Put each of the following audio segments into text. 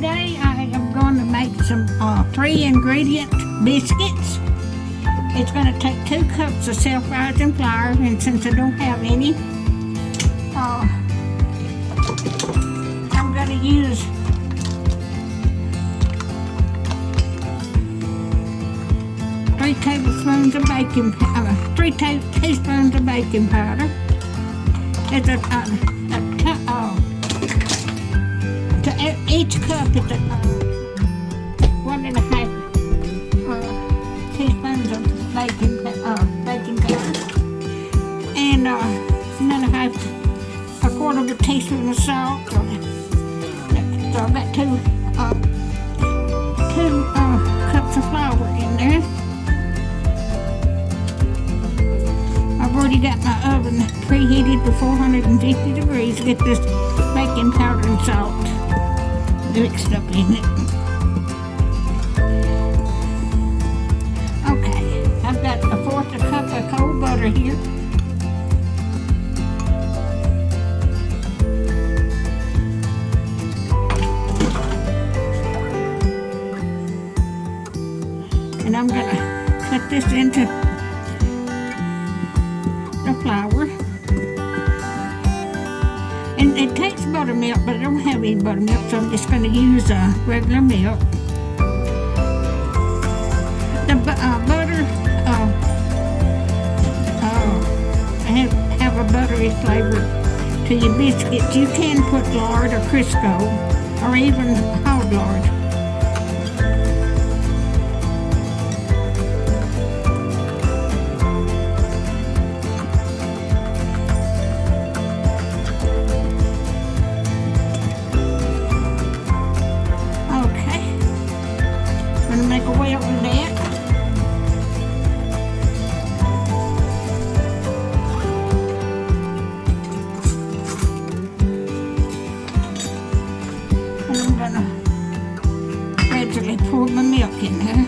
Today I am going to make some 3-ingredient biscuits. It's going to take 2 cups of self-rising flour, and since I don't have any, I'm going to use 3 tablespoons of baking, 3 teaspoons of baking powder. It's a cup. To each cup is a 1.5 teaspoons of baking powder, and then a quarter of a teaspoon of salt. So I've got 2 cups of flour in there. I've already got my oven preheated to 450 degrees to get this baking powder and salt mixed up in it. Okay, I've got 1/4 cup of cold butter here. And I'm gonna cut this into the flour. And it takes buttermilk, but I don't have any buttermilk, so I'm just going to use regular milk. The butter, have a buttery flavor to your biscuits. You can put lard or Crisco, or even hog lard. Make a well with that. And I'm gonna gradually pour my milk in there.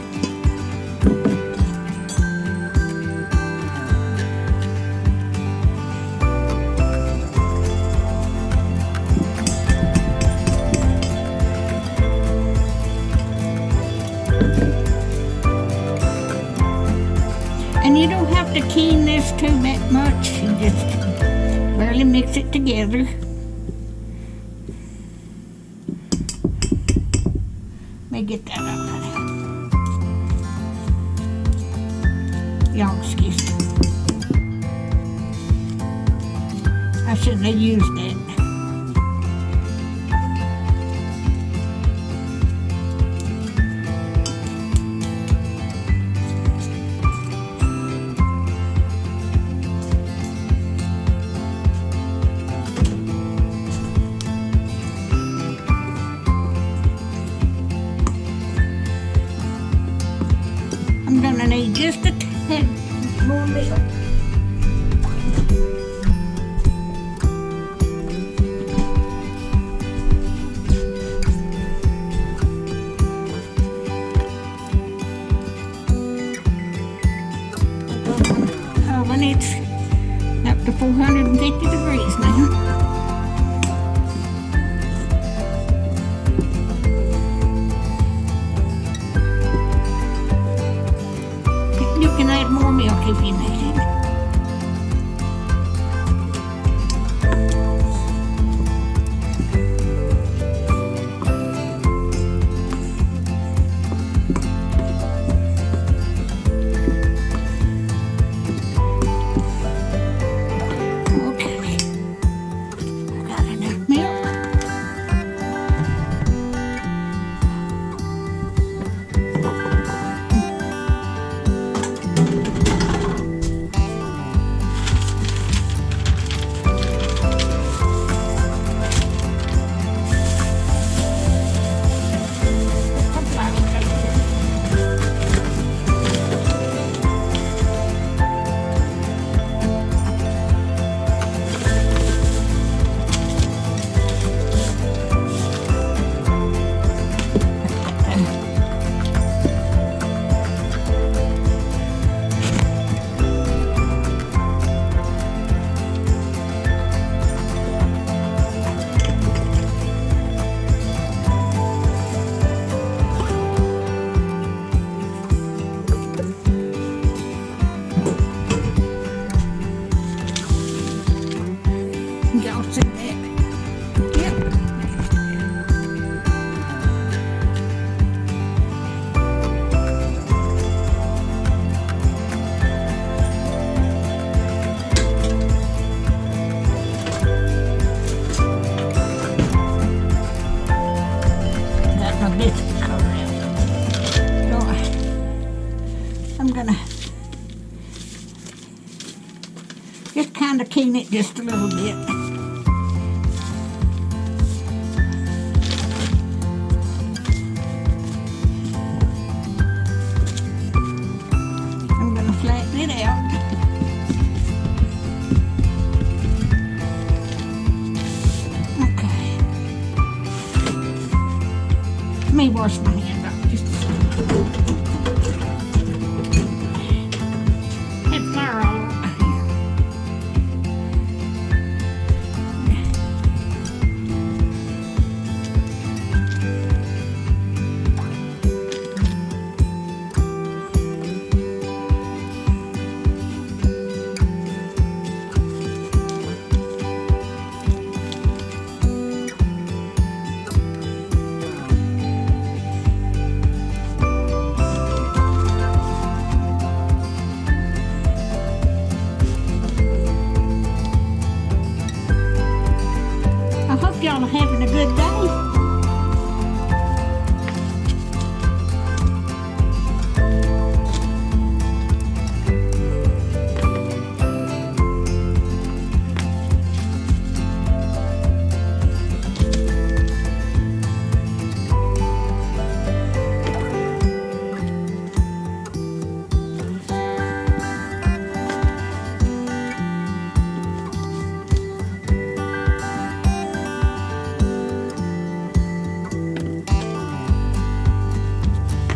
And you don't have to keen this too much, you just barely mix it together. Let me get that out of there. Y'all excuse me. I shouldn't have used that. I'm gonna need just a tad more milk. Oven, it's up to 450 degrees now. You can add more milk if you need it. Okay, I got enough milk. Y'all see that? Yep. Got my biscuit cover out. So I'm gonna just kind of keen it just a little bit. I'm gonna flatten it out. Okay. Let me wash my hand off just a second. Had flour all over my hand. I hope y'all are having a good day.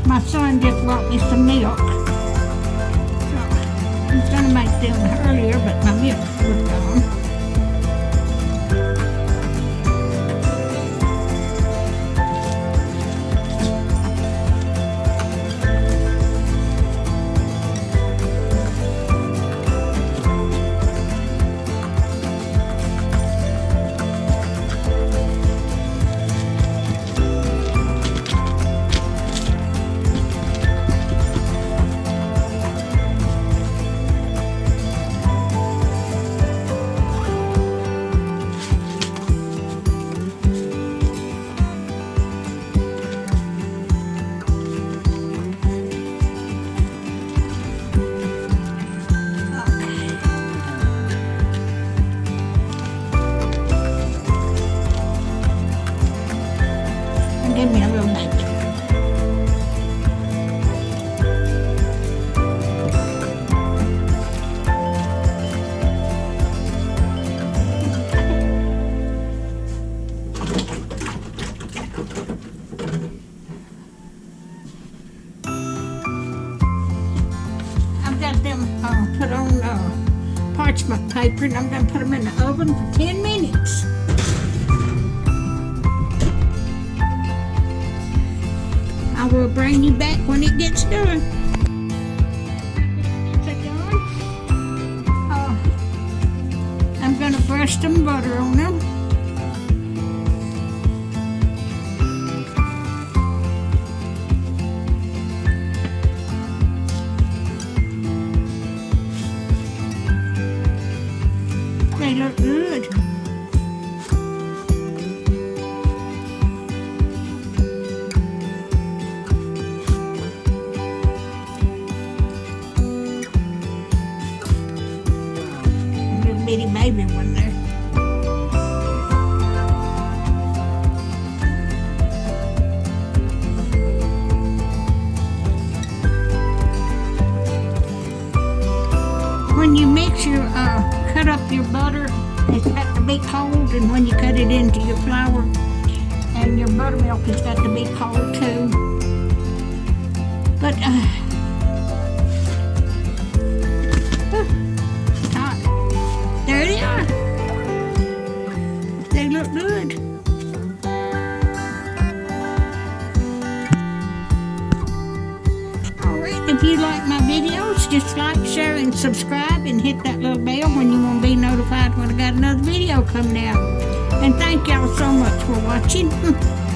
My son just brought me some milk. So I was gonna make them earlier, but my milk was gone. Give me a little bit. I've got them put on parchment paper, and I'm going to put them in the oven for 10 minutes. I will bring you back when it gets done. I'm going to brush some butter on them. They look good. Bitty baby one there. When you mix your cut up your butter, it's got to be cold, and when you cut it into your flour and your buttermilk, it's got to be cold too. But there they are. They look good. All right, if you you like my videos, just like, share, and subscribe, and hit that little bell when you want to be notified when I got another video coming out. And thank y'all so much for watching.